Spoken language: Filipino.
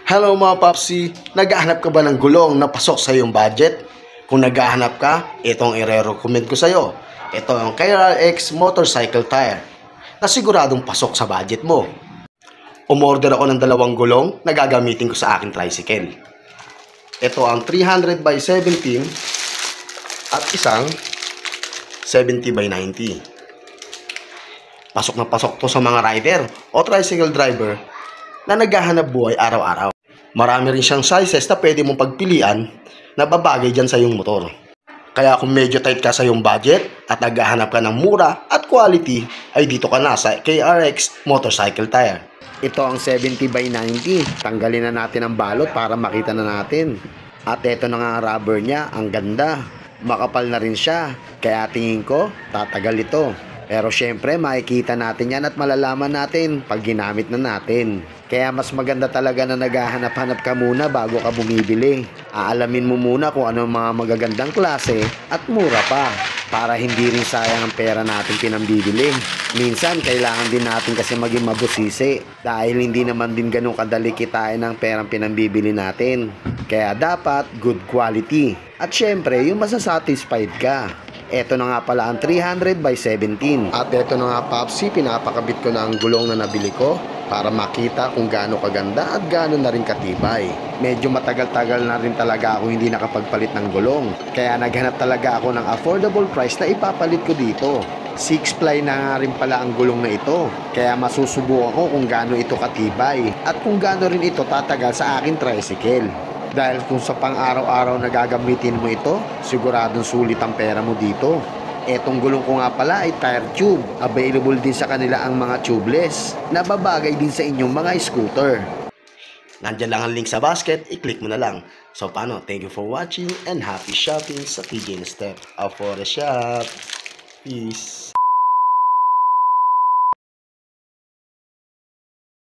Hello mga Popsi, naghahanap ka ba ng gulong na pasok sa iyong budget? Kung naghahanap ka, itong i-recommend ko sa iyo. Ito ang KRX Motorcycle Tire na siguradong pasok sa budget mo. Umorder ako ng 2 gulong na gagamitin ko sa aking tricycle. Ito ang 300 by 17 at isang 70 by 90. Pasok na pasok to sa mga rider o tricycle driver na naghahanap buhay araw-araw. Marami rin siyang sizes na pwede mong pagpilian na babagay dyan sa iyong motor. Kaya kung medyo tight ka sa iyong budget at naghahanap ka ng mura at quality, ay dito ka na sa KRX Motorcycle Tire. Ito ang 70 by 90. Tanggalin na natin ang balot para makita na natin. At ito na nga ang rubber niya, ang ganda. Makapal na rin siya, kaya tingin ko tatagal ito. Pero syempre makikita natin yan at malalaman natin pag ginamit na natin. Kaya mas maganda talaga na naghahanap-hanap ka muna bago ka bumibili. Aalamin mo muna kung ano ang mga magagandang klase at mura pa, para hindi rin sayang ang pera natin pinambibili. Minsan kailangan din natin kasi maging mabusisi dahil hindi naman din ganun kadali kitain ang perang pinambibili natin. Kaya dapat good quality at syempre yung masasatisfied ka. Ito na nga pala ang 300 by 17. At ito na nga Popsi, pinapakabit ko na ang gulong na nabili ko para makita kung gaano kaganda at gaano na rin katibay. Medyo matagal-tagal na rin talaga ako hindi nakapagpalit ng gulong. Kaya naghanap talaga ako ng affordable price na ipapalit ko dito. 6-ply na nga rin pala ang gulong na ito. Kaya masusubukan ko kung gaano ito katibay at kung gaano rin ito tatagal sa aking tricycle. Dahil kung sa pang-araw-araw na gagamitin mo ito, siguradong sulit ang pera mo dito. Etong gulong ko nga pala ay tire tube. Available din sa kanila ang mga tubeless na babagay din sa inyong mga scooter. Nandiyan lang ang link sa basket, i-click mo na lang. So paano? Thank you for watching and happy shopping sa TJ Step. Out for the shop. Peace.